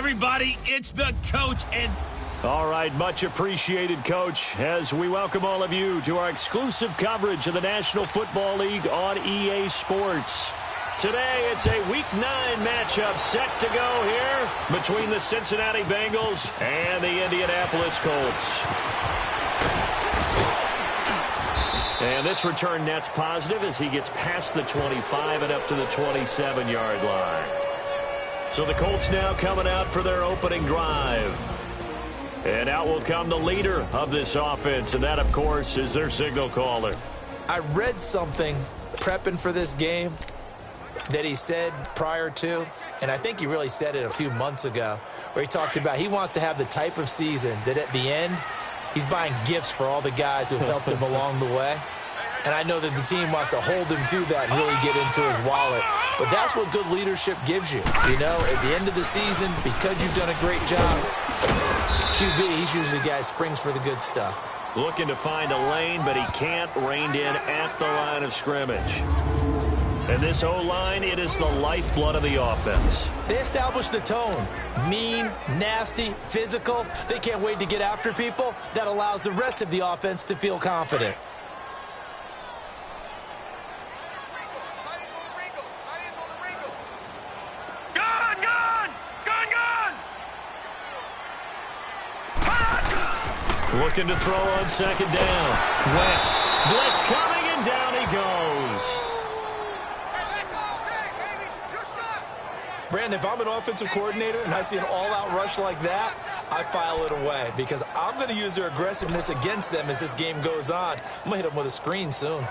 everybody. It's the coach and... All right, much appreciated, Coach, as we welcome all of you to our exclusive coverage of the National Football League on EA Sports. Today, it's a Week 9 matchup set to go here between the Cincinnati Bengals and the Indianapolis Colts. And this return net's positive as he gets past the 25 and up to the 27-yard line. So the Colts now coming out for their opening drive. And out will come the leader of this offense, and that, of course, is their signal caller. I read something prepping for this game that he said prior to, and I think he really said it a few months ago, where he talked about he wants to have the type of season that at the end, he's buying gifts for all the guys who helped him along the way. And I know that the team wants to hold him to that and really get into his wallet. But that's what good leadership gives you. You know, at the end of the season, because you've done a great job, QB, he's usually the guy who springs for the good stuff. Looking to find a lane, but he can't. Reined in at the line of scrimmage. And this O-line, it is the lifeblood of the offense. They establish the tone. Mean, nasty, physical. They can't wait to get after people. That allows the rest of the offense to feel confident. Looking to throw on second down. West. Blitz coming, and down he goes. Brandon, if I'm an offensive coordinator and I see an all-out rush like that, I file it away because I'm going to use their aggressiveness against them as this game goes on. I'm going to hit them with a screen soon.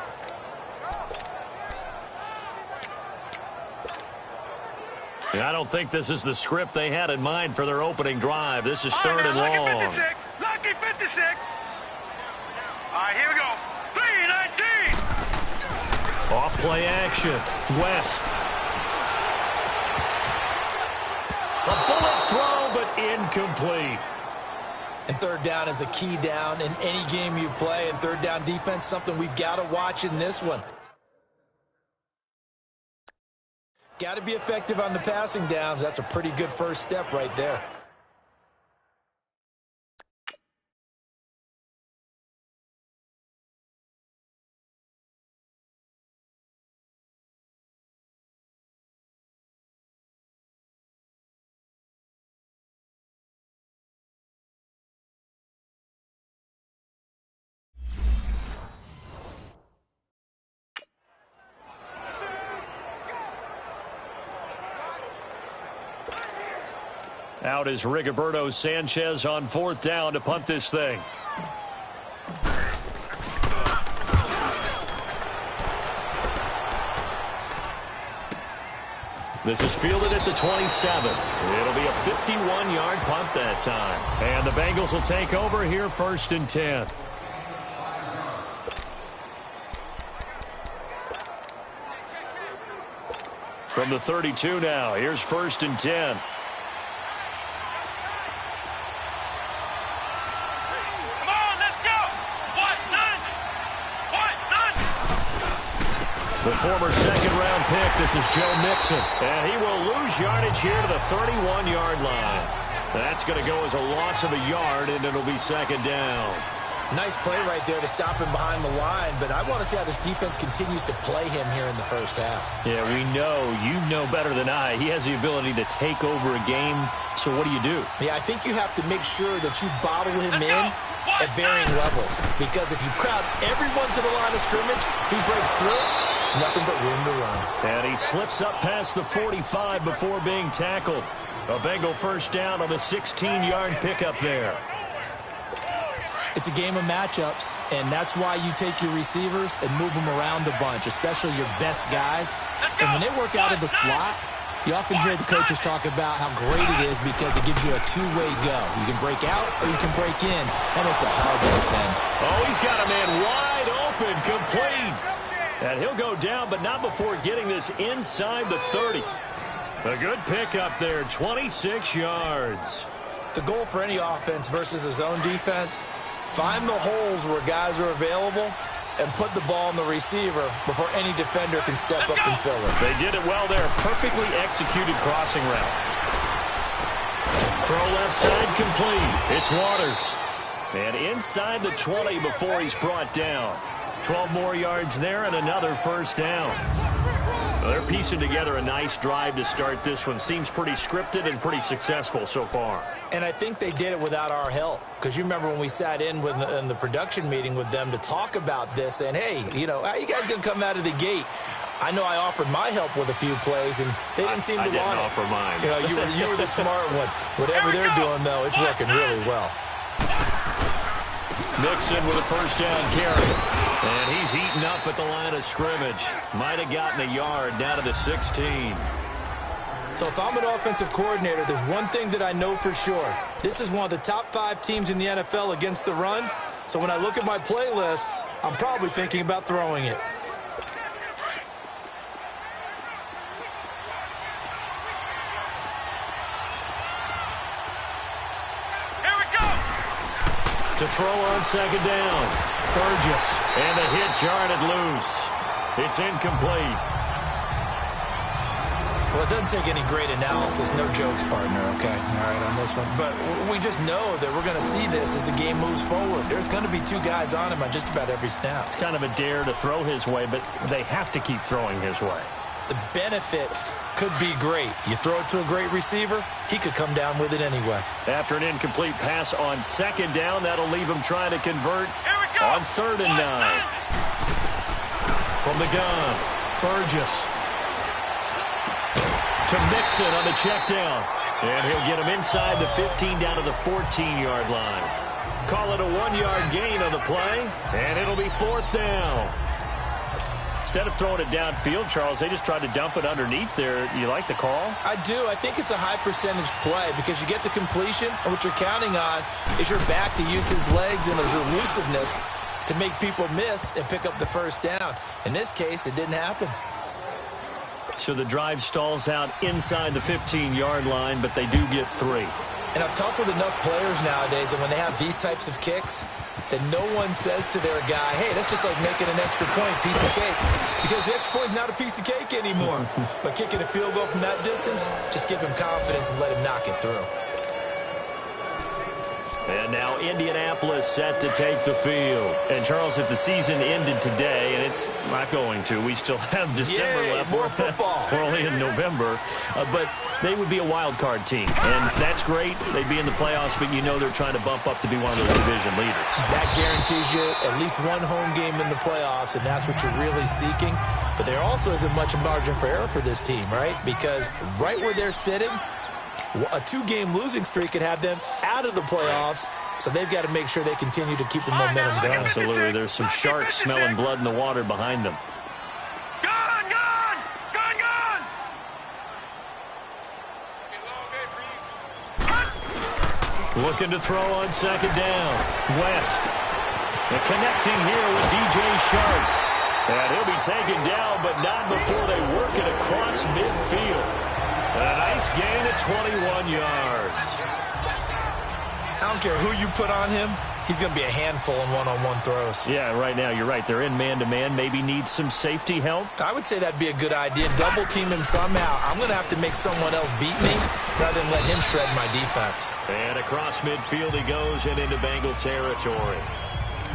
I don't think this is the script they had in mind for their opening drive. This is third and long. Lucky 56. Lucky 56. All right, here we go. 3-19. Off play action. West. A bullet throw, but incomplete. And third down is a key down in any game you play. And third down defense, something we've got to watch in this one. Got to be effective on the passing downs. That's a pretty good first step right there. Out is Rigoberto Sanchez on fourth down to punt this thing. This is fielded at the 27. It'll be a 51-yard punt that time. And the Bengals will take over here first and 10. From the 32 now, here's first and 10. The former second-round pick, this is Joe Mixon. And he will lose yardage here to the 31-yard line. That's going to go as a loss of a yard, and it'll be second down. Nice play right there to stop him behind the line, but I want to see how this defense continues to play him here in the first half. Yeah, we know. You know better than I. He has the ability to take over a game, so what do you do? Yeah, I think you have to make sure that you bottle him in at varying levels, because if you crowd everyone to the line of scrimmage, if he breaks through, it's nothing but room to run. And he slips up past the 45 before being tackled. A Bengal first down on the 16-yard pickup there. It's a game of matchups, and that's why you take your receivers and move them around a bunch, especially your best guys. And when they work out of the slot, you often hear the coaches talk about how great it is because it gives you a two-way go. You can break out or you can break in. That makes it hard to defend. Oh, he's got a man wide open, complete. And he'll go down, but not before getting this inside the 30. A good pickup there, 26 yards. The goal for any offense versus his own defense, find the holes where guys are available and put the ball in the receiver before any defender can step up and fill it. They did it well there. Perfectly executed crossing route. Throw left side complete. It's Waters. And inside the 20 before he's brought down. 12 more yards there and another first down. Well, they're piecing together a nice drive to start this one. Seems pretty scripted and pretty successful so far. And I think they did it without our help. Because you remember when we sat in the production meeting with them to talk about this, and hey, you know, how you guys going to come out of the gate? I know I offered my help with a few plays, and they didn't seem to want it. I didn't offer mine. You know, you were the smart one. Whatever they're doing, though, it's working really well. Mixon with a first down carry. And he's heating up at the line of scrimmage. Might have gotten a yard down to the 16. So if I'm an offensive coordinator, there's one thing that I know for sure. This is one of the top 5 teams in the NFL against the run. So when I look at my playlist, I'm probably thinking about throwing it. To throw on second down. Burgess. And the hit jarred loose. It's incomplete. Well, it doesn't take any great analysis. No jokes, partner, okay? All right, on this one. But we just know that we're going to see this as the game moves forward. There's going to be 2 guys on him on just about every snap. It's kind of a dare to throw his way, but they have to keep throwing his way. The benefits could be great. You throw it to a great receiver, he could come down with it anyway. After an incomplete pass on second down, that'll leave him trying to convert on 3rd and 9. From the gun, Burgess. To Mixon on the check down. And he'll get him inside the 15 down to the 14-yard line. Call it a 1-yard gain on the play, and it'll be 4th down. Instead of throwing it downfield, Charles, they just tried to dump it underneath there. You like the call? I do. I think it's a high-percentage play because you get the completion, and what you're counting on is your back to use his legs and his elusiveness to make people miss and pick up the first down. In this case, it didn't happen. So the drive stalls out inside the 15-yard line, but they do get 3. And I've talked with enough players nowadays that when they have these types of kicks, that no one says to their guy, hey, that's just like making an extra point, piece of cake. Because the extra point is not a piece of cake anymore. But kicking a field goal from that distance, just give him confidence and let him knock it through. And now Indianapolis set to take the field. And, Charles, if the season ended today, and it's not going to, we still have December left. More football. We're only in November. But they would be a wild card team. And that's great. They'd be in the playoffs, but you know they're trying to bump up to be one of those division leaders. That guarantees you at least one home game in the playoffs, and that's what you're really seeking. But there also isn't much margin for error for this team, right? Because right where they're sitting, a 2-game losing streak could have them out of the playoffs, so they've got to make sure they continue to keep the momentum going. Absolutely. There's some sharks smelling blood in the water behind them. Gone, gone, gone, gone. Looking to throw on second down. West. And connecting here with DJ Shark. And he'll be taken down, but not before they work it across midfield. A nice gain of 21 yards. I don't care who you put on him. He's going to be a handful in one-on-one throws. Yeah, right now, you're right. They're in man-to-man. Maybe need some safety help. I would say that'd be a good idea. Double team him somehow. I'm going to have to make someone else beat me rather than let him shred my defense. And across midfield he goes and into Bengal territory.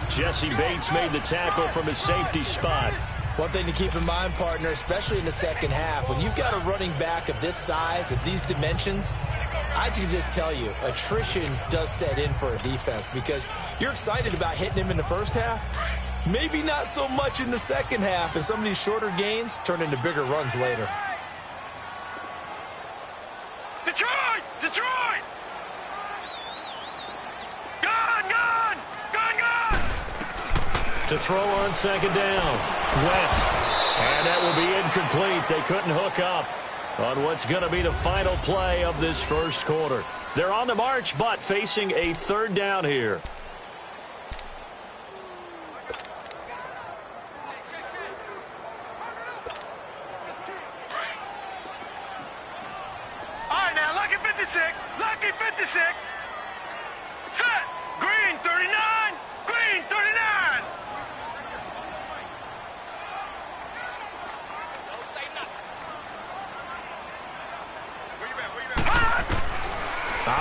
Jesse Bates made the tackle from his safety spot. One thing to keep in mind, partner, especially in the second half, when you've got a running back of this size, of these dimensions, I can just tell you, attrition does set in for a defense because you're excited about hitting him in the first half. Maybe not so much in the second half, and some of these shorter gains turn into bigger runs later. Detroit! Detroit! Gone, gone, gone, gone! To throw on second down. West. And that will be incomplete. They couldn't hook up on what's going to be the final play of this first quarter. They're on the march, but facing a 3rd down here. All right, now, lucky 56, lucky 56. Set, green 39, green 39.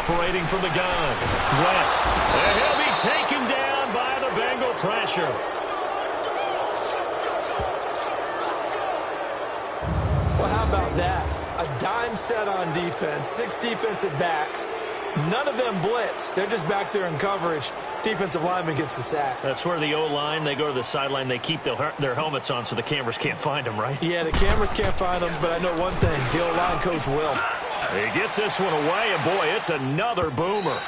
operating from the gun. West. And he'll be taken down by the Bengal pressure. Well, how about that? A dime set on defense, 6 defensive backs. None of them blitz. They're just back there in coverage. Defensive lineman gets the sack. That's where the O-line, they go to the sideline, they keep their helmets on so the cameras can't find them, right? Yeah, the cameras can't find them, but I know one thing. The O-line coach will. He gets this one away, and boy, it's another boomer.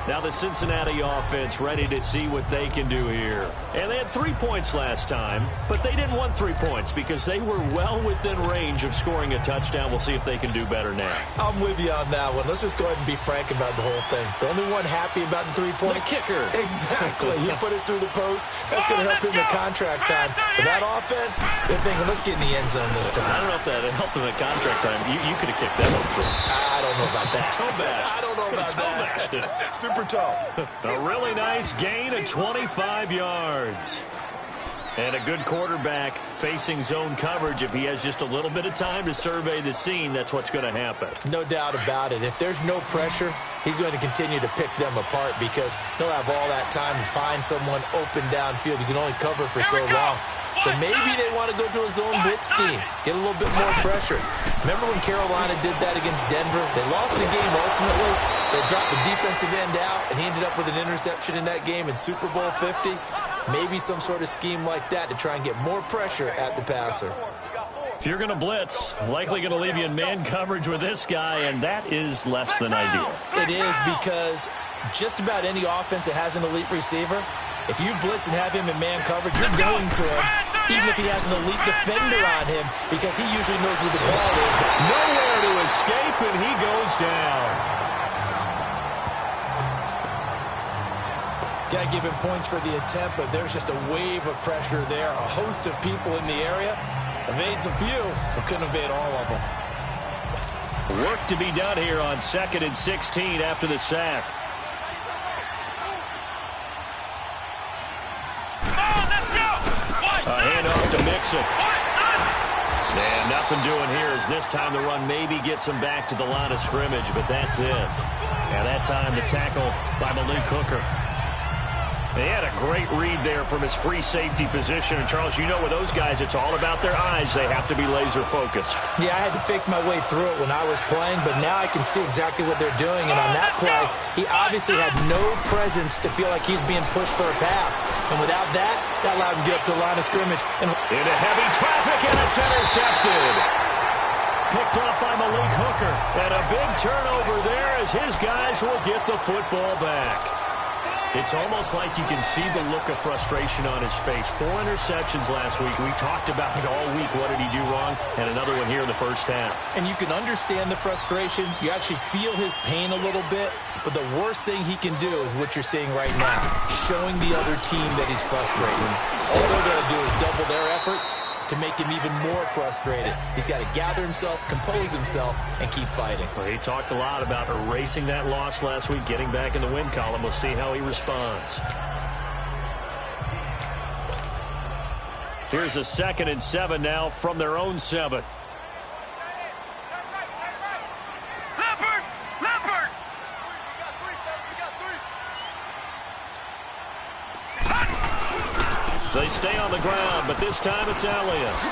Now the Cincinnati offense ready to see what they can do here. And they had 3 points last time, but they didn't want 3 points because they were well within range of scoring a touchdown. We'll see if they can do better now. I'm with you on that one. Let's just go ahead and be frank about the whole thing. The only one happy about the 3-point? The kicker. Exactly. He put it through the post. That's going to help him in contract time. But that offense, they're thinking, let's get in the end zone this time. I don't know if that helped him in contract time. You could have kicked them up for. I don't know about that. Toe bash. I don't know about that. Super toe. A really nice gain of 25 yards. And a good quarterback facing zone coverage. If he has just a little bit of time to survey the scene, that's what's going to happen. No doubt about it. If there's no pressure, he's going to continue to pick them apart because he'll have all that time to find someone open downfield. You can only cover for so long. So maybe they want to go to a zone blitz scheme, get a little bit more pressure. Remember when Carolina did that against Denver? They lost the game ultimately. They dropped the defensive end out, and he ended up with an interception in that game in Super Bowl 50. Maybe some sort of scheme like that to try and get more pressure at the passer. If you're going to blitz, likely going to leave you in man coverage with this guy, and that is less than ideal. It is because just about any offense that has an elite receiver, if you blitz and have him in man coverage, you're going to him, even if he has an elite defender on him, because he usually knows where the ball is. Nowhere to escape, and he goes down. Got to give him points for the attempt, but there's just a wave of pressure there. A host of people in the area. Evades a few, but couldn't evade all of them. Work to be done here on 2nd and 16 after the sack. A handoff to Mixon. And nothing doing here as this time the run maybe gets him back to the line of scrimmage, but that's it. And that time the tackle by Malik Hooker. They had a great read there from his free safety position. And, Charles, you know with those guys, it's all about their eyes. They have to be laser-focused. Yeah, I had to fake my way through it when I was playing, but now I can see exactly what they're doing. And on that play, he obviously had no presence to feel like he's being pushed for a pass. And without that, that allowed him to get up to the line of scrimmage. And into heavy traffic, and it's intercepted. Picked off by Malik Hooker. And a big turnover there as his guys will get the football back. It's almost like you can see the look of frustration on his face. 4 interceptions last week. We talked about it all week. What did he do wrong? And another one here in the first half. And you can understand the frustration. You actually feel his pain a little bit. But the worst thing he can do is what you're seeing right now, showing the other team that he's frustrated. All they're going to do is double their efforts to make him even more frustrated. He's got to gather himself, compose himself, and keep fighting. Well, he talked a lot about erasing that loss last week, getting back in the win column. We'll see how he responds. Here's a 2nd and 7 now from their own 7. They stay on the ground, but this time it's Elias.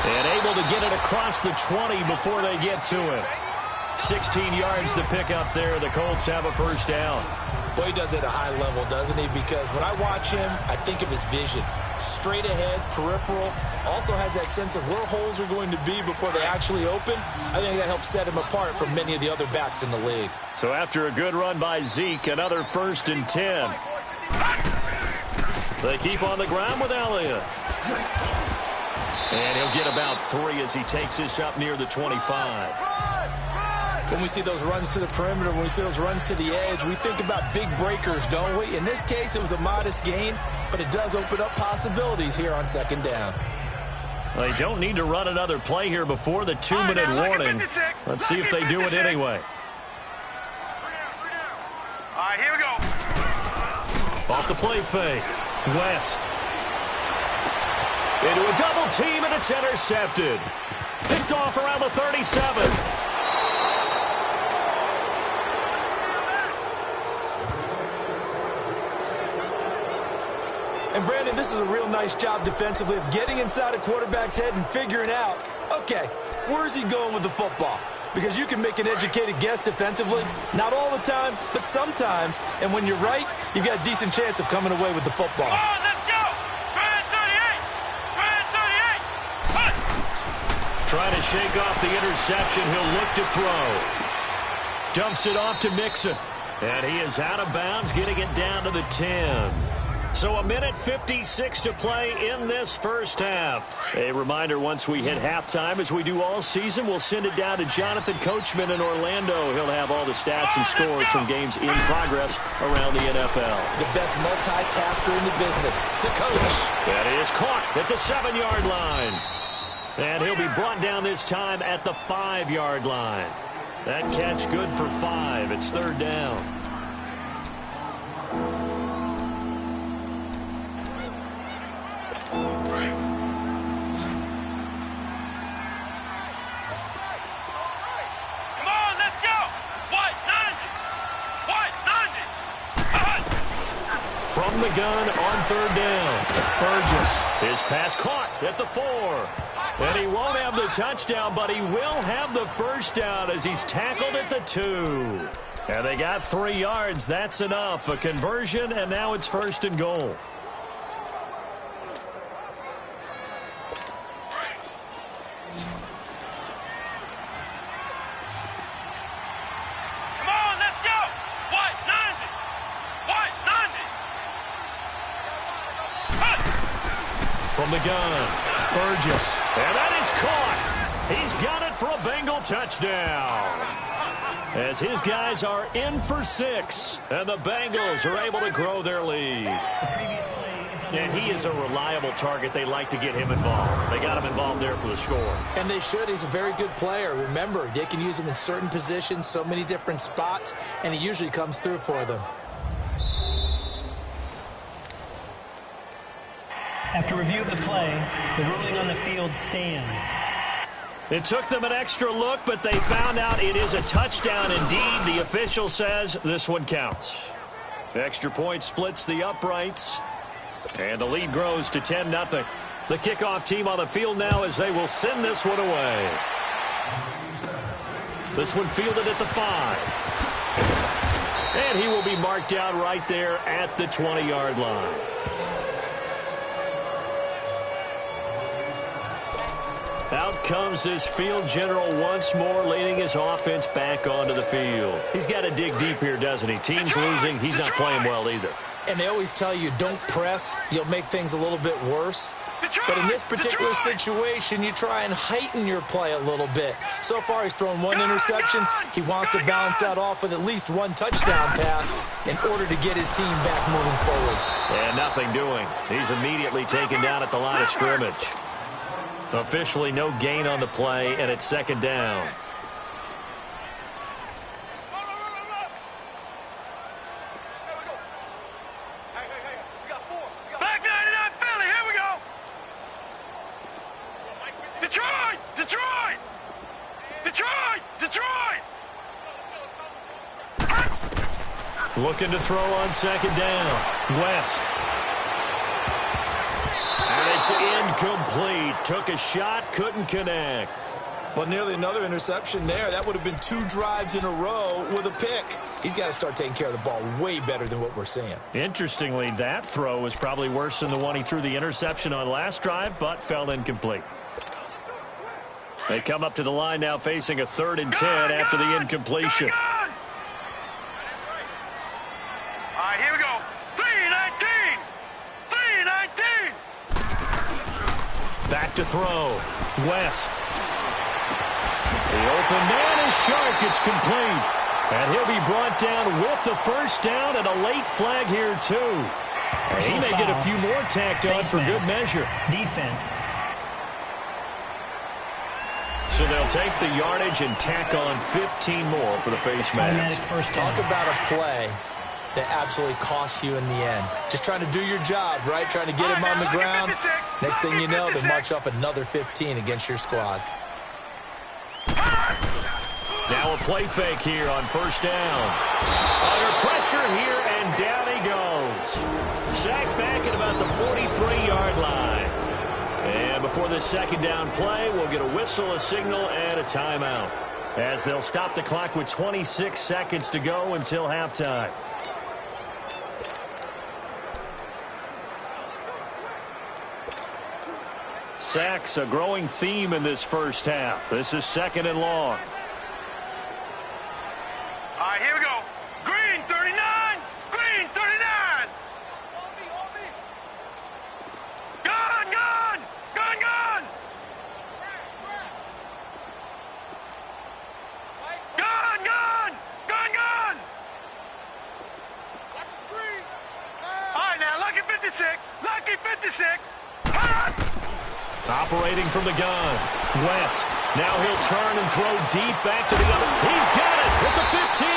And able to get it across the 20 before they get to it. 16 yards to pick up there. The Colts have a first down. Boy, he does it at a high level, doesn't he? Because when I watch him, I think of his vision. Straight ahead, peripheral. Also has that sense of where holes are going to be before they actually open. I think that helps set him apart from many of the other backs in the league. So after a good run by Zeke, another 1st and 10. They keep on the ground with Elliott. And he'll get about 3 as he takes this up near the 25. When we see those runs to the perimeter, when we see those runs to the edge, we think about big breakers, don't we? In this case, it was a modest gain, but it does open up possibilities here on 2nd down. They don't need to run another play here before the 2-minute warning. Let's see if they do it anyway. All right, here we go. Off the play fake. West. Into a double team, and it's intercepted. Picked off around the 37. And Brandon, this is a real nice job defensively of getting inside a quarterback's head and figuring out, okay, where's he going with the football? Because you can make an educated guess defensively, not all the time, but sometimes. And when you're right, you've got a decent chance of coming away with the football. Come on, let's go. Grand 38. Grand 38. Push. Trying to shake off the interception. He'll look to throw. Dumps it off to Mixon. And he is out of bounds, getting it down to the 10. So a minute 56 to play in this first half. A reminder, once we hit halftime, as we do all season, we'll send it down to Jonathan Coachman in Orlando. He'll have all the stats and scores from games in progress around the NFL. The best multitasker in the business, the coach. That is caught at the 7-yard line. And he'll be brought down this time at the 5-yard line. That catch good for 5. It's third down. From the gun on third down. Burgess. His pass caught at the 4. And he won't have the touchdown, but he will have the first down as he's tackled at the 2. And they got 3 yards. That's enough. A conversion, and now it's first and goal. From the gun, Burgess, and that is caught. He's got it for a Bengal touchdown. As his guys are in for 6, and the Bengals are able to grow their lead. And he is a reliable target. They like to get him involved. They got him involved there for the score. And they should. He's a very good player. Remember, they can use him in certain positions, so many different spots, and he usually comes through for them. After review of the play, the ruling on the field stands. It took them an extra look, but they found out it is a touchdown indeed. The official says this one counts. The extra point splits the uprights, and the lead grows to 10-0. The kickoff team on the field now as they will send this one away. This one fielded at the 5. And he will be marked down right there at the 20-yard line. Out comes this field general once more, leading his offense back onto the field. He's got to dig deep here, doesn't he? Team's losing. He's not playing well either. And they always tell you, don't press. You'll make things a little bit worse. But in this particular situation, you try and heighten your play a little bit. So far, he's thrown 1 interception. He wants to balance that off with at least 1 touchdown pass in order to get his team back moving forward. And nothing doing. He's immediately taken down at the line of scrimmage. Officially no gain on the play, and it's second down. Back 99 Philly, here we go. Detroit! Detroit! Detroit! Detroit! Looking to throw on second down. West. And it's incomplete. Took a shot, couldn't connect. Well, nearly another interception there. That would have been 2 drives in a row with a pick. He's got to start taking care of the ball way better than what we're seeing. Interestingly, that throw was probably worse than the one he threw the interception on last drive, but fell incomplete. They come up to the line now facing a 3rd and 10 after the incompletion. All right, here we go. 3-19. 3-19. Back to throw. West. The open man is sharp. It's complete. And he'll be brought down with the first down and a late flag here, too. He may get a few more tacked on for good measure. Defense. So they'll take the yardage and tack on 15 more for the face mask. Automatic first down. Talk about a play that absolutely costs you in the end. Just trying to do your job, right? Trying to get him on the ground. Next thing you know, they march off another 15 against your squad. Now a play fake here on first down. Under pressure here, and down he goes. Sacked back at about the 43-yard line. And before this second down play, we'll get a whistle, a signal, and a timeout, as they'll stop the clock with 26 seconds to go until halftime. Sacks, a growing theme in this first half. This is second and long. All right, here we go. Green, 39. Green, 39. Gun, gun. Gun, gun. Gun, gun. Gun, gun. All right, now, lucky 56. Lucky 56. Operating from the gun. West. Now he'll turn and throw deep back to the other. He's got it at the 15.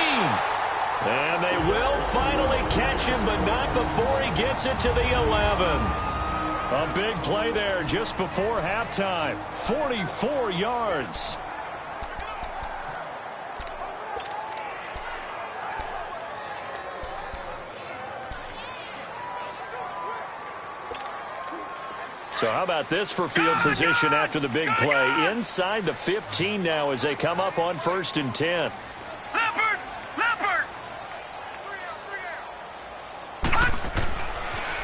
And they will finally catch him, but not before he gets it to the 11. A big play there just before halftime. 44 yards. So how about this for field position after the big play? Inside the 15 now as they come up on 1st and 10. Leopard! Leopard!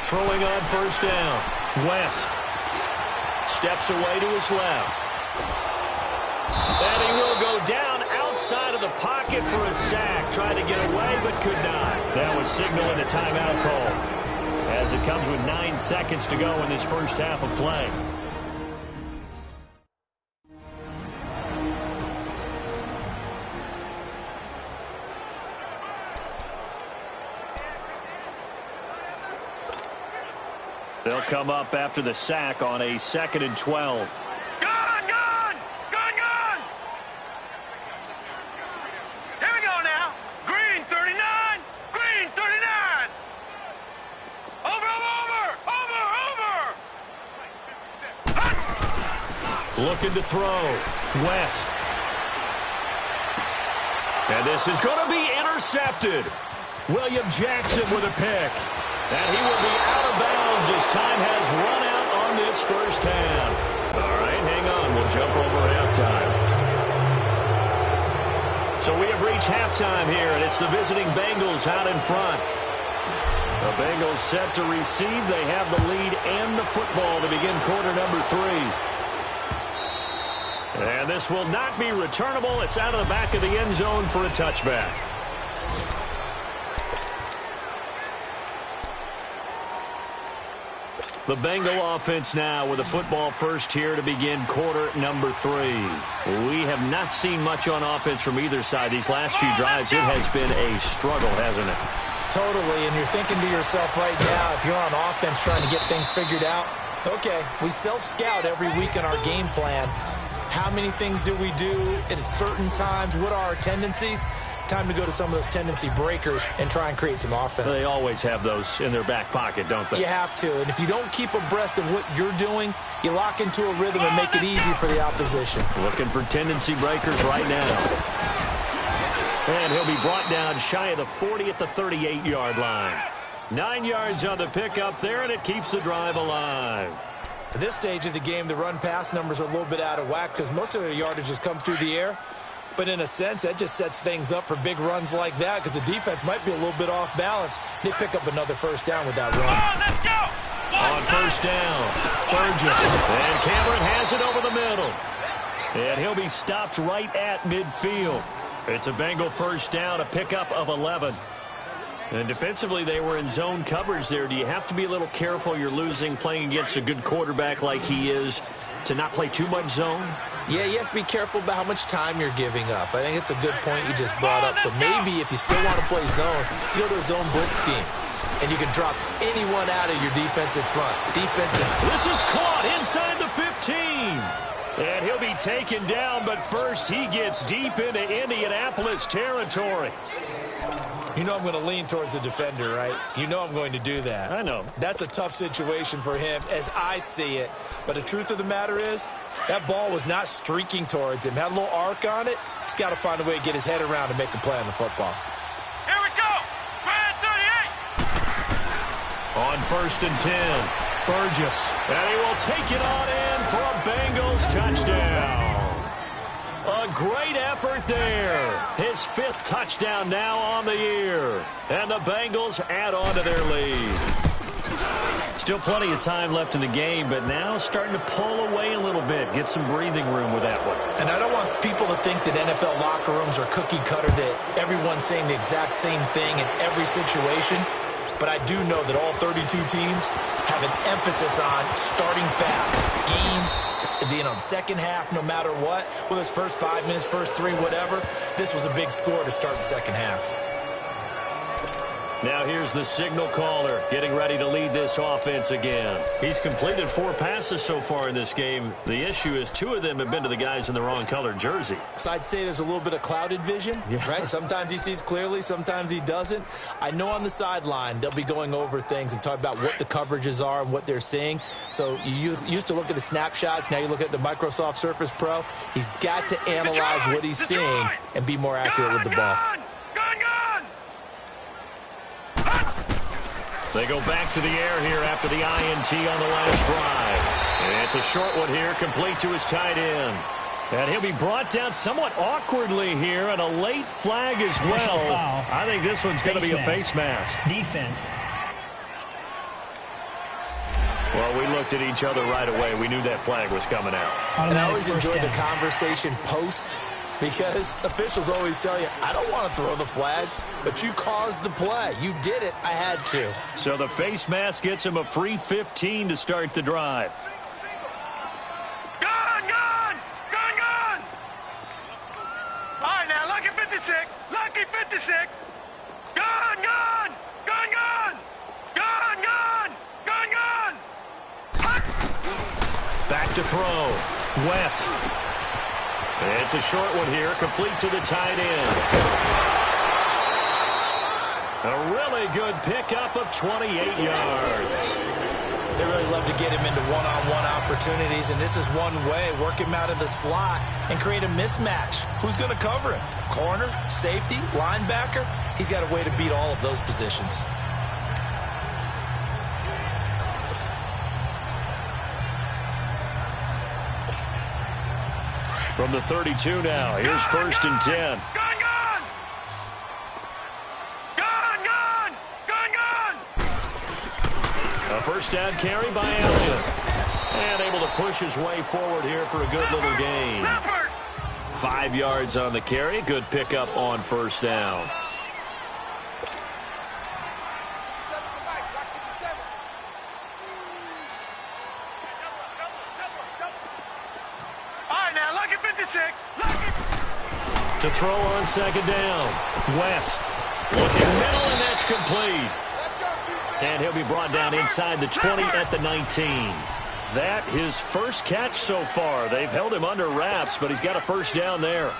Throwing on first down. West steps away to his left. And he will go down outside of the pocket for a sack. Tried to get away but could not. That was signaling a timeout call, as it comes with 9 seconds to go in this first half of play. They'll come up after the sack on a 2nd and 12. Gun, gun! Gun, gun! Here we go now. Green, 39. Green, 39. Over, over, over, over! Looking to throw. West. And this is going to be intercepted. William Jackson with a pick. And he will be out of bounds as time has run out on this first half. All right, hang on. We'll jump over halftime. So we have reached halftime here, and it's the visiting Bengals out in front. The Bengals set to receive. They have the lead and the football to begin quarter number 3. And this will not be returnable. It's out of the back of the end zone for a touchback. The Bengal offense now with a football first here to begin quarter number 3. We have not seen much on offense from either side. These last few drives, it has been a struggle, hasn't it? Totally, and you're thinking to yourself right now, if you're on offense trying to get things figured out, okay, we self-scout every week in our game plan. How many things do we do at certain times? What are our tendencies? Time to go to some of those tendency breakers and try and create some offense. They always have those in their back pocket, don't they? You have to, and if you don't keep abreast of what you're doing, you lock into a rhythm and make it easy for the opposition. Looking for tendency breakers right now. And he'll be brought down shy of the 40 at the 38-yard line. 9 yards on the pickup there, and it keeps the drive alive. At this stage of the game, the run-pass numbers are a little bit out of whack because most of their yardage has come through the air. But in a sense, that just sets things up for big runs like that because the defense might be a little bit off balance. They pick up another first down with that run. Let's go! On first down, Burgess. And Cameron has it over the middle. And he'll be stopped right at midfield. It's a Bengal first down, a pickup of 11. And defensively, they were in zone coverage there. Do you have to be a little careful? You're losing, playing against a good quarterback like he is, to not play too much zone? Yeah, you have to be careful about how much time you're giving up. I think it's a good point you just brought up. So maybe if you still want to play zone, you go to a zone blitz scheme. And you can drop anyone out of your defensive front. This is caught inside the 15. And he'll be taken down, but first he gets deep into Indianapolis territory. You know I'm going to lean towards the defender, right? You know I'm going to do that. I know. That's a tough situation for him as I see it. But the truth of the matter is, that ball was not streaking towards him. Had a little arc on it. He's got to find a way to get his head around and make a play on the football. Here we go. Brad 38. On 1st and 10, Burgess. And he will take it on in for a Bengals touchdown. A great effort there. His 5th touchdown now on the year. And the Bengals add on to their lead. Still plenty of time left in the game, but now starting to pull away a little bit. Get some breathing room with that one. And I don't want people to think that NFL locker rooms are cookie cutter, that everyone's saying the exact same thing in every situation. But I do know that all 32 teams have an emphasis on starting fast. Second half, no matter what, whether it's first 5 minutes, first 3, whatever, this was a big score to start the second half. Now here's the signal caller getting ready to lead this offense again. He's completed 4 passes so far in this game. The issue is 2 of them have been to the guys in the wrong colored jersey. So I'd say there's a little bit of clouded vision, right? Sometimes he sees clearly, sometimes he doesn't. I know on the sideline they'll be going over things and talk about what the coverages are and what they're seeing. So you used to look at the snapshots. Now you look at the Microsoft Surface Pro. He's got to analyze what he's seeing and be more accurate with the ball. They go back to the air here after the INT on the last drive. And it's a short one here, complete to his tight end. And he'll be brought down somewhat awkwardly here, and a late flag as well. I think this one's going to be a face mask. Defense. Well, we looked at each other right away. We knew that flag was coming out. And I always enjoy the conversation post, because officials always tell you, I don't want to throw the flag, but you caused the play. You did it. I had to. So the face mask gets him a free 15 to start the drive. Gone! All right, now, lucky 56. Lucky 56. Gone! Back to throw. West. It's a short one here, complete to the tight end. A really good pickup of 28 yards. They really love to get him into one-on-one opportunities, and this is one way, work him out of the slot and create a mismatch. Who's going to cover him? Corner, safety, linebacker? He's got a way to beat all of those positions. From the 32 now, here's 1st and 10. A first down carry by Elliott. And able to push his way forward here for a good little gain. 5 yards on the carry. Good pickup on 1st down. To throw on 2nd down. West. Looking middle, and that's complete. And he'll be brought down inside the 20 at the 19. That his first catch so far. They've held him under wraps, but he's got a first down there.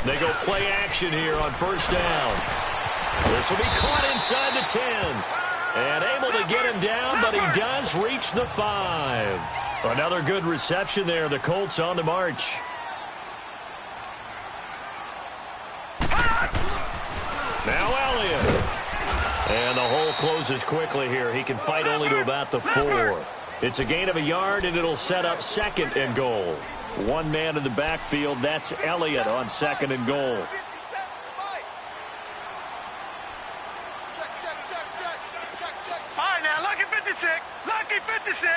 They go play action here on 1st down. This will be caught inside the 10. And able to get him down, but he does reach the 5. Another good reception there. The Colts on the march. Now Elliott. And the hole closes quickly here. He can fight only to about the 4. It's a gain of a yard, and it'll set up 2nd and goal. One man in the backfield. That's Elliott on 2nd and goal. Lucky 56.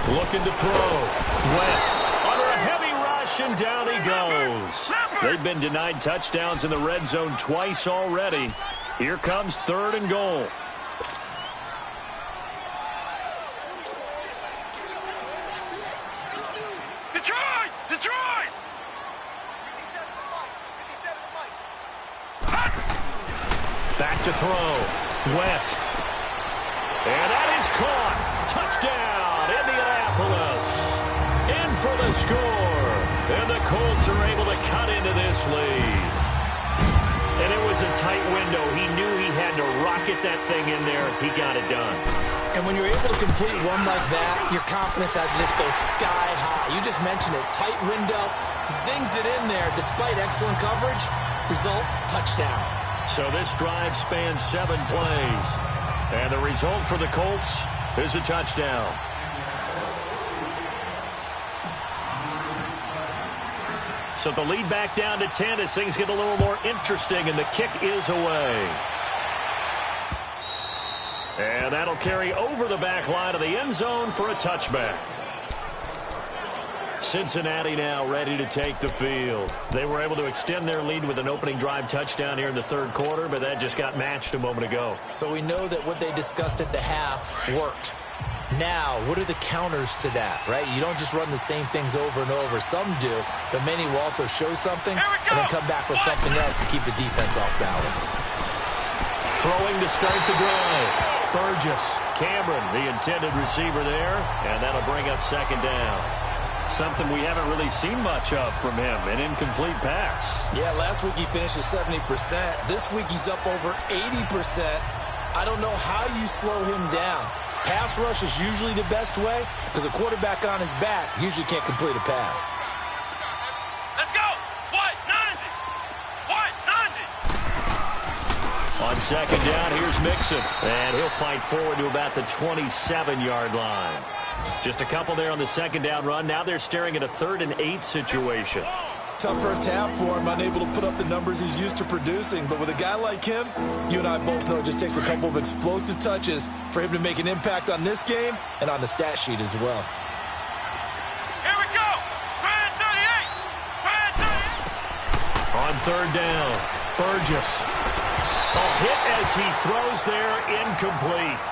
Looking to throw. West under a heavy rush, and down he goes. They've been denied touchdowns in the red zone twice already. Here comes 3rd and goal. Detroit! to throw. West. And that is caught. Touchdown, Indianapolis. In for the score. And the Colts are able to cut into this lead. And it was a tight window. He knew he had to rocket that thing in there. He got it done. And when you're able to complete one like that, your confidence has to just go sky high. You just mentioned it. Tight window, zings it in there despite excellent coverage. Result, touchdown. So this drive spans 7 plays. And the result for the Colts is a touchdown. So the lead back down to 10 as things get a little more interesting, and the kick is away. And that'll carry over the back line of the end zone for a touchback. Cincinnati now ready to take the field. They were able to extend their lead with an opening drive touchdown here in the third quarter, but that just got matched a moment ago. So we know that what they discussed at the half worked. Now, what are the counters to that, right? You don't just run the same things over and over. Some do, but many will also show something and then come back with something else to keep the defense off balance. Throwing to start the drive. Burgess, Cameron, the intended receiver there, and that'll bring up second down. Something we haven't really seen much of from him, an incomplete pass. Yeah, last week he finished at 70%. This week he's up over 80%. I don't know how you slow him down. Pass rush is usually the best way because a quarterback on his back usually can't complete a pass. Let's go. What? 90. What? 90. On second down, here's Mixon. And he'll fight forward to about the 27-yard line. Just a couple there on the second down run. Now they're staring at a 3rd and 8 situation. Tough first half for him, unable to put up the numbers he's used to producing. But with a guy like him, you and I both know it just takes a couple of explosive touches for him to make an impact on this game and on the stat sheet as well. Here we go. Grand 38. Grand 38. On third down, Burgess. A hit as he throws there, incomplete.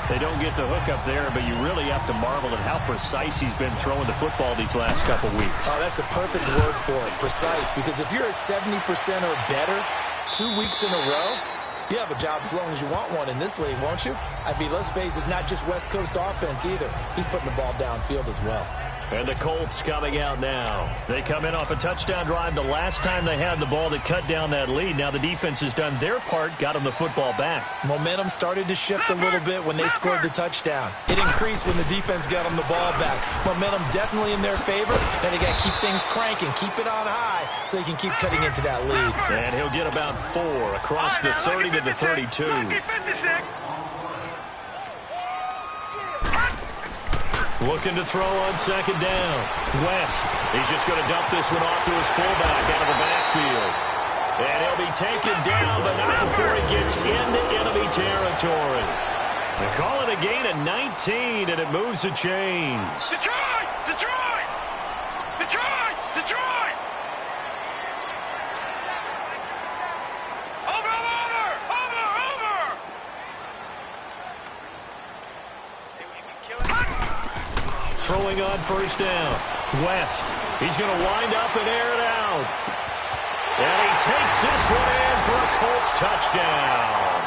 They don't get the hook up there, but you really have to marvel at how precise he's been throwing the football these last couple weeks. Oh, that's a perfect word for it, precise, because if you're at 70% or better 2 weeks in a row, you have a job as long as you want one in this league, won't you? I mean, let's face it, it's not just West Coast offense either. He's putting the ball downfield as well. And the Colts coming out now. They come in off a touchdown drive the last time they had the ball that cut down that lead. Now the defense has done their part, got them the football back. Momentum started to shift a little bit when they scored the touchdown. It increased when the defense got them the ball back. Momentum definitely in their favor. Now they got to keep things cranking, keep it on high so they can keep cutting into that lead. And he'll get about 4 across the 30 to the 32. Looking to throw on second down. West. He's just going to dump this one off to his fullback out of the backfield. And he'll be taken down, but not before he gets into enemy territory. They call it a gain of 19, and it moves the chains. Detroit! Detroit! Detroit! Detroit! Over! Throwing on first down. West. He's going to wind up and air it out. And he takes this one in for a Colts touchdown.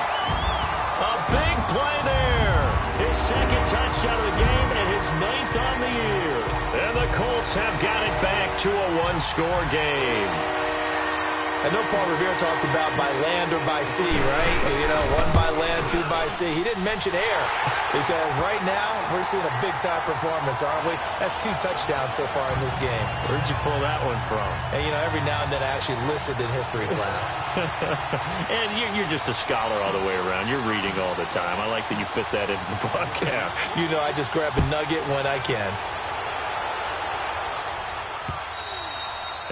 A big play there. His second touchdown of the game and his 9th on the year. And the Colts have got it back to a 1-score game. I know Paul Revere talked about by land or by sea, right? You know, 1 by land, 2 by sea. He didn't mention air because right now we're seeing a big-time performance, aren't we? That's 2 touchdowns so far in this game. Where'd you pull that one from? And, you know, every now and then I actually listened in history class. And you're just a scholar all the way around. You're reading all the time. I like that you fit that into the broadcast. You know, I just grab a nugget when I can.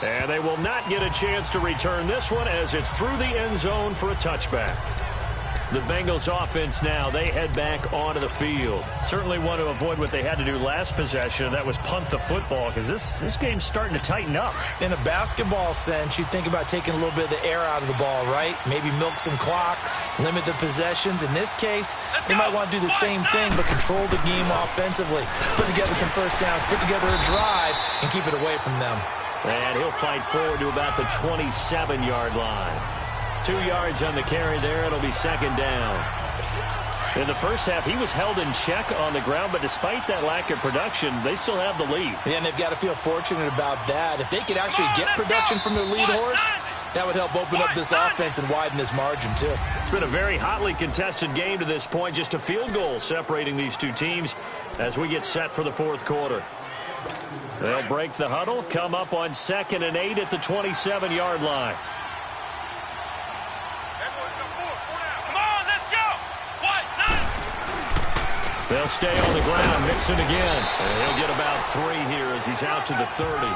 And they will not get a chance to return this one as it's through the end zone for a touchback. The Bengals offense now, they head back onto the field. Certainly want to avoid what they had to do last possession, and that was punt the football, because this game's starting to tighten up. In a basketball sense, you think about taking a little bit of the air out of the ball, right? Maybe milk some clock, limit the possessions. In this case, they might want to do the same thing, but control the game offensively. Put together some first downs, put together a drive, and keep it away from them. And he'll fight forward to about the 27-yard line. 2 yards on the carry there. It'll be second down. In the first half, he was held in check on the ground, but despite that lack of production, they still have the lead. Yeah, and they've got to feel fortunate about that. If they could actually get production from their lead horse, that would help open up this offense and widen this margin, too. It's been a very hotly contested game to this point. Just a field goal separating these two teams as we get set for the fourth quarter. They'll break the huddle, come up on 2nd and 8 at the 27-yard line. They'll stay on the ground. Mixon again. And he'll get about 3 here as he's out to the 30.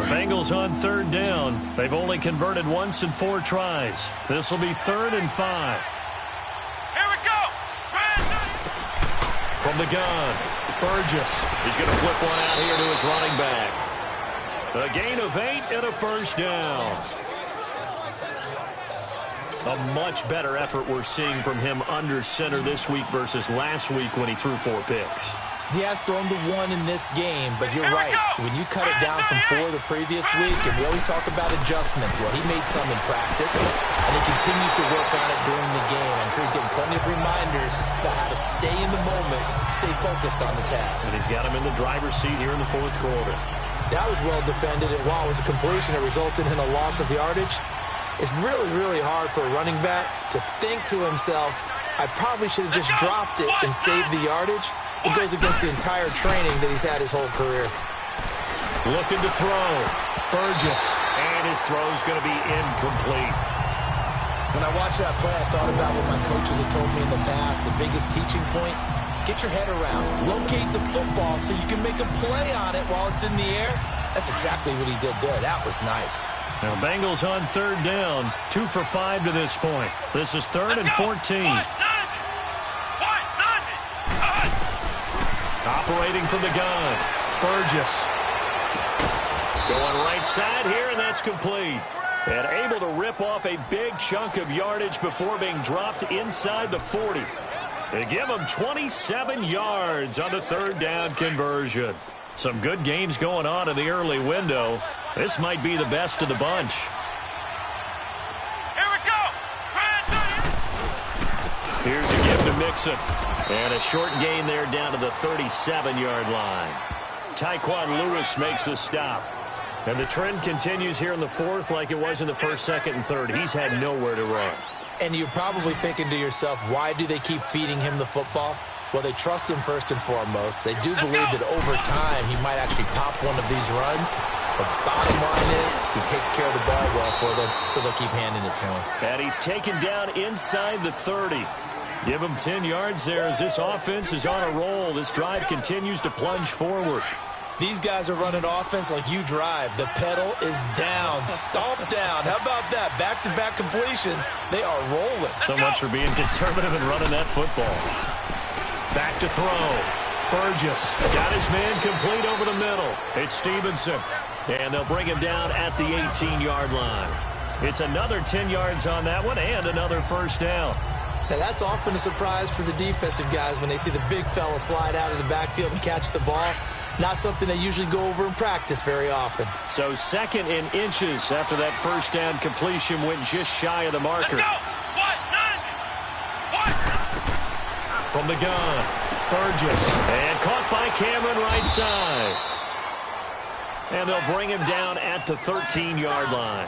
Bengals on 3rd down. They've only converted once in 4 tries. This will be 3rd and 5. Here we go. From the gun, Burgess. He's going to flip one out here to his running back. A gain of 8 and a first down. A much better effort we're seeing from him under center this week versus last week when he threw 4 picks. He has thrown the 1 in this game, but you're right. When you cut it down from 4 the previous week, and we always talk about adjustments, well, he made some in practice, and he continues to work on it during the game. I'm sure he's getting plenty of reminders about how to stay in the moment, stay focused on the task. And he's got him in the driver's seat here in the fourth quarter. That was well defended, and while it was a completion, it resulted in a loss of yardage. It's really, really hard for a running back to think to himself, I probably should have just dropped it and saved the yardage. It goes against the entire training that he's had his whole career. Looking to throw. Burgess. And his throw's going to be incomplete. When I watched that play, I thought about what my coaches had told me in the past. The biggest teaching point, get your head around. Locate the football so you can make a play on it while it's in the air. That's exactly what he did there. That was nice. Now, Bengals on 3rd down. 2 for 5 to this point. This is 3rd and 14. Operating from the gun. Burgess. Going right side here, and that's complete. And able to rip off a big chunk of yardage before being dropped inside the 40. They give him 27 yards on the 3rd down conversion. Some good games going on in the early window. This might be the best of the bunch. Here we go. Here's a give to Mixon. And a short gain there down to the 37-yard line. Tyquan Lewis makes the stop. And the trend continues here in the 4th like it was in the 1st, 2nd, and 3rd. He's had nowhere to run. And you're probably thinking to yourself, why do they keep feeding him the football? Well, they trust him first and foremost. They do believe that over time he might actually pop one of these runs. The bottom line is he takes care of the ball well for them, so they'll keep handing it to him. And he's taken down inside the 30. Give him 10 yards there as this offense is on a roll. This drive continues to plunge forward. These guys are running offense like you drive. The pedal is down, stomp down. How about that? Back-to-back completions. They are rolling. So much for being conservative and running that football. Back to throw. Burgess got his man complete over the middle. It's Stevenson. And they'll bring him down at the 18-yard line. It's another 10 yards on that one and another first down. Now, that's often a surprise for the defensive guys when they see the big fella slide out of the backfield and catch the ball. Not something they usually go over in practice very often. So 2nd in inches after that first down completion went just shy of the marker. From the gun, Burgess. And caught by Cameron right side. And they'll bring him down at the 13-yard line.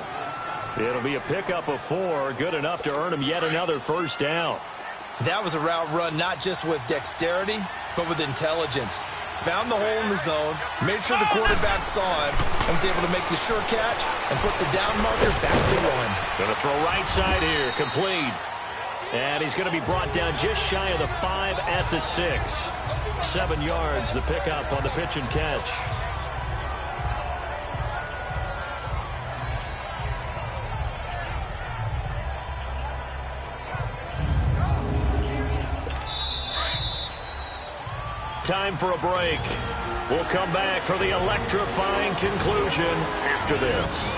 It'll be a pickup of 4, good enough to earn him yet another first down. That was a route run not just with dexterity, but with intelligence. Found the hole in the zone, made sure the quarterback saw him, and was able to make the sure catch and put the down marker back to 1. Going to throw right side here, complete. And he's going to be brought down just shy of the 5 at the 6. 7 yards, the pickup on the pitch and catch. Time for a break. We'll come back for the electrifying conclusion after this.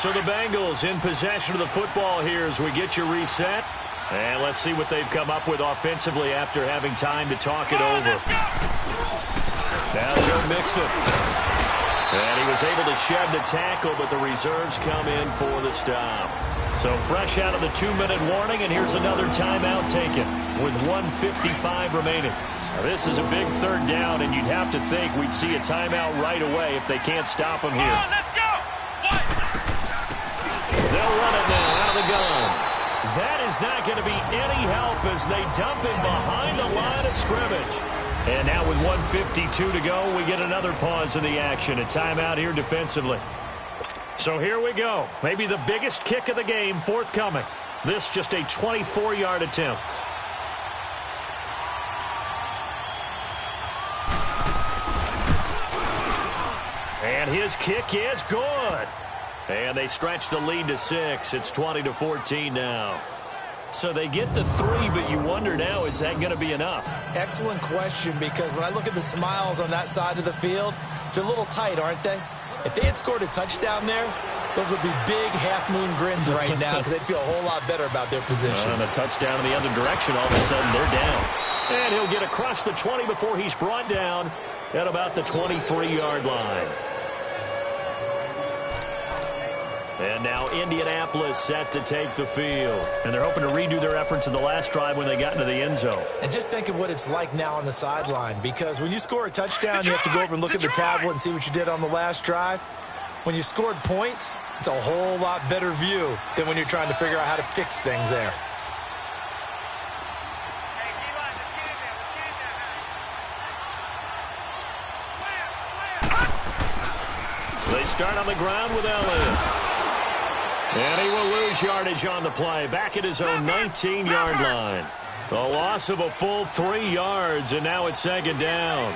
So the Bengals in possession of the football here as we get you reset. And let's see what they've come up with offensively after having time to talk it over. Now Joe Mixon. And he was able to shed the tackle, but the reserves come in for the stop. So fresh out of the 2-minute warning, and here's another timeout taken with 1:55 remaining. Now, this is a big third down, and you'd have to think we'd see a timeout right away if they can't stop him here. Let's go! They'll run it now out of the gun. That is not going to be any help as they dump him behind the line of scrimmage. And now with 1:52 to go, we get another pause in the action. A timeout here defensively. So here we go. Maybe the biggest kick of the game forthcoming. This just a 24-yard attempt. And his kick is good. And they stretch the lead to 6. It's 20-14 now. So they get the 3, but you wonder now, is that going to be enough? Excellent question, because when I look at the smiles on that side of the field, they're a little tight, aren't they? If they had scored a touchdown there, those would be big half-moon grins right now because they'd feel a whole lot better about their position. And a touchdown in the other direction, all of a sudden they're down. And he'll get across the 20 before he's brought down at about the 23-yard line. And now Indianapolis set to take the field. And they're hoping to redo their efforts in the last drive when they got into the end zone. And just think of what it's like now on the sideline, because when you score a touchdown, you have to go over and look at the tablet and see what you did on the last drive. When you scored points, it's a whole lot better view than when you're trying to figure out how to fix things there. They start on the ground with Elliott. And he will lose yardage on the play. Back at his own 19-yard line. A loss of a full 3 yards, and now it's second down.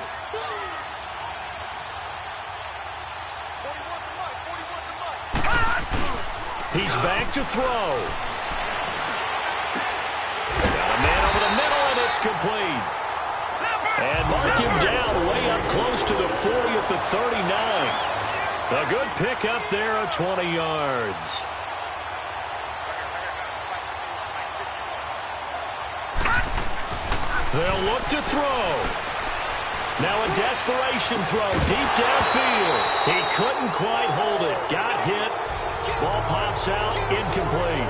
He's back to throw. Got a man over the middle, and it's complete. And mark him down way up close to the 40 at the 39. A good pickup there of 20 yards. They'll look to throw. Now a desperation throw deep downfield. He couldn't quite hold it. Got hit. Ball pops out. Incomplete.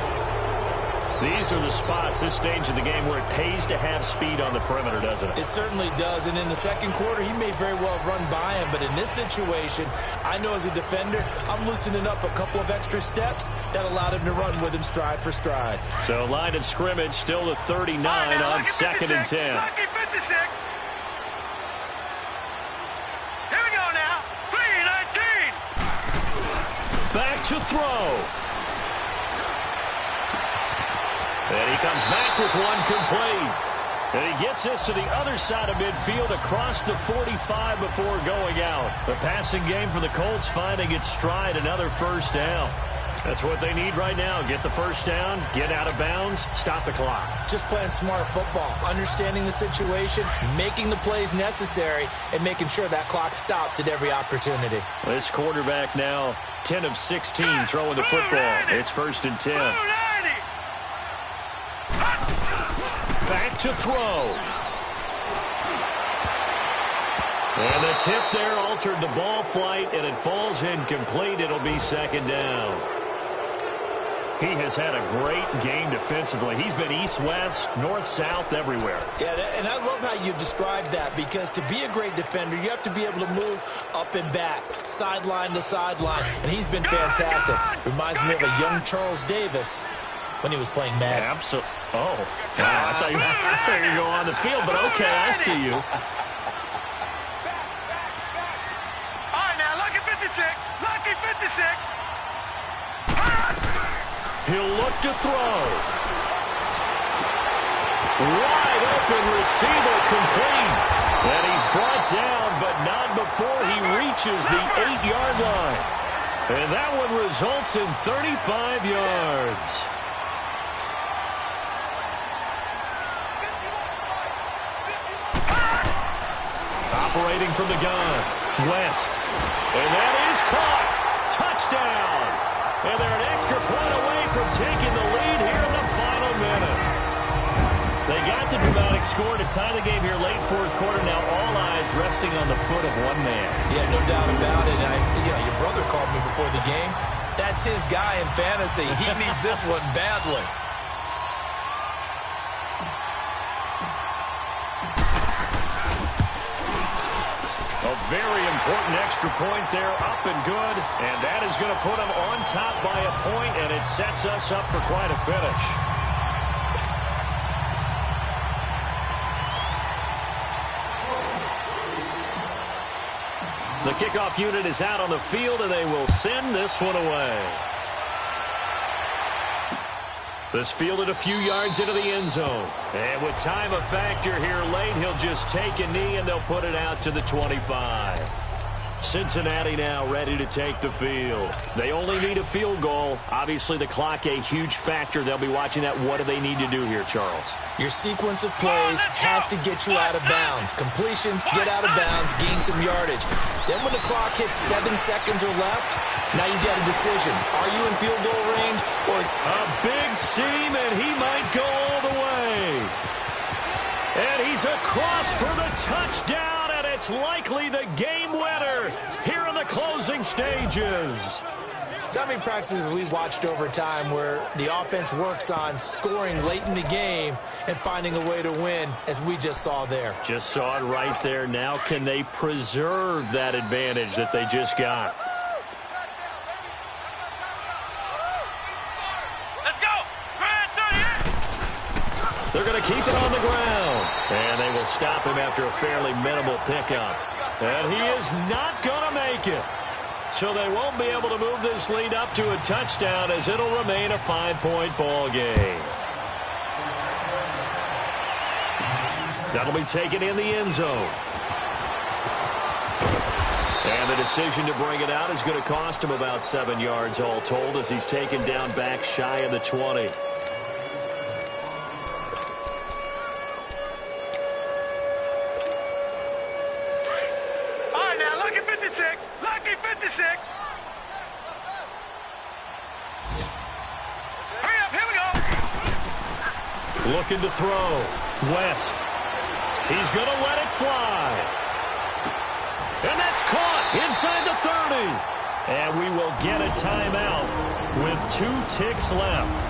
These are the spots, this stage of the game, where it pays to have speed on the perimeter, doesn't it? It certainly does. And in the second quarter, he may very well have run by him. But in this situation, I know as a defender, I'm loosening up a couple of extra steps that allowed him to run with him stride for stride. So line of scrimmage still to 39 on 2nd and 10. Lucky 56. Here we go now. 3-19. Back to throw. And he comes back with one complete. And he gets this to the other side of midfield across the 45 before going out. The passing game for the Colts finding its stride, another first down. That's what they need right now. Get the first down, get out of bounds, stop the clock. Just playing smart football, understanding the situation, making the plays necessary, and making sure that clock stops at every opportunity. This quarterback now 10 of 16 throwing the football. It's 1st and 10. Back to throw. And the tip there altered the ball flight, and it falls incomplete. It'll be 2nd down. He has had a great game defensively. He's been east-west, north-south, everywhere. Yeah, and I love how you described that, because to be a great defender, you have to be able to move up and back, sideline to sideline, and he's been fantastic. Reminds me of a young Charles Davis when he was playing Madden. Absolutely. Oh, wow, I thought you were going to go on the field, but okay, I see you. All right, now, lucky 56. Lucky 56. He'll look to throw. Wide open receiver complete. And he's brought down, but not before he reaches the 8-yard line. And that one results in 35 yards. Operating from the gun, West. And that is caught. Touchdown. And they're an extra point away from taking the lead here in the final minute. They got the dramatic score to tie the game here late fourth quarter. Now all eyes resting on the foot of one man. Yeah, no doubt about it. Your brother called me before the game. That's his guy in fantasy. He needs this one badly. A very important extra point there, up and good. And that is going to put them on top by a point, and it sets us up for quite a finish. The kickoff unit is out on the field, and they will send this one away. This fielded a few yards into the end zone. And with time a factor here late, he'll just take a knee, and they'll put it out to the 25. Cincinnati now ready to take the field. They only need a field goal. Obviously, the clock a huge factor. They'll be watching that. What do they need to do here, Charles? Your sequence of plays has to get you out of bounds. Completions, get out of bounds, gain some yardage. Then when the clock hits 7 seconds or left, now you've got a decision. Are you in field goal range? Or is a big seam, and he might go all the way. And he's across for the touchdown, and it's likely the game winner here in the closing stages. So many practices we watched over time where the offense works on scoring late in the game and finding a way to win, as we just saw there. Just saw it right there. Now can they preserve that advantage that they just got? Let's go. Grand 38. They're going to keep it on the ground. And they will stop him after a fairly minimal pickup. And he is not going to make it. So they won't be able to move this lead up to a touchdown, as it'll remain a 5-point ball game. That'll be taken in the end zone. And the decision to bring it out is going to cost him about 7 yards all told, as he's taken down back shy of the 20. Lucky 56. Hurry up, here we go. Looking to throw. West. He's going to let it fly. And that's caught inside the 30. And we will get a timeout with 2 ticks left.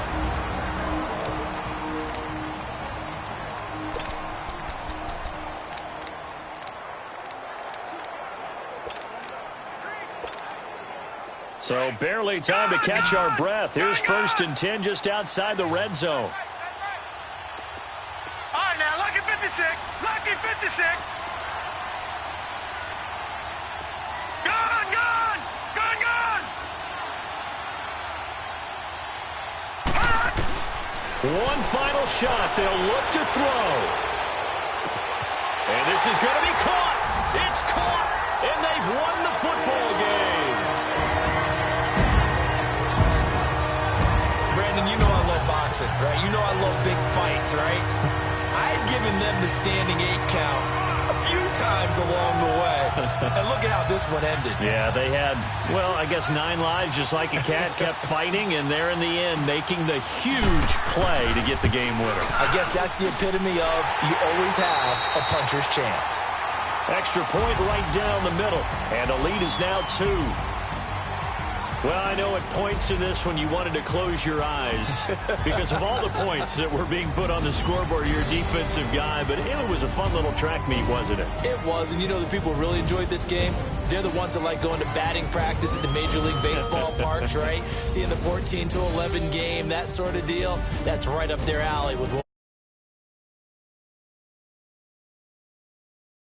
So barely time to catch our breath. Here's 1st and 10 just outside the red zone. All right, now, lucky 56. Lucky 56. Gone, gone. Gone, gone. One final shot. They'll look to throw. And this is going to be caught. It's caught. And they've won the football game. You know I love boxing, right? You know I love big fights, right? I had given them the standing 8 count a few times along the way. And look at how this one ended. Yeah, they had, well, I guess 9 lives, just like a cat, kept fighting, and they're in the end making the huge play to get the game winner. I guess that's the epitome of you always have a puncher's chance. Extra point right down the middle, and the lead is now 2. Well, I know at points in this when you wanted to close your eyes because of all the points that were being put on the scoreboard. You're a defensive guy, but it was a fun little track meet, wasn't it? It was, and you know the people who really enjoyed this game? They're the ones that like going to batting practice at the Major League Baseball parks, right? Seeing the 14-11 game, that sort of deal. That's right up their alley with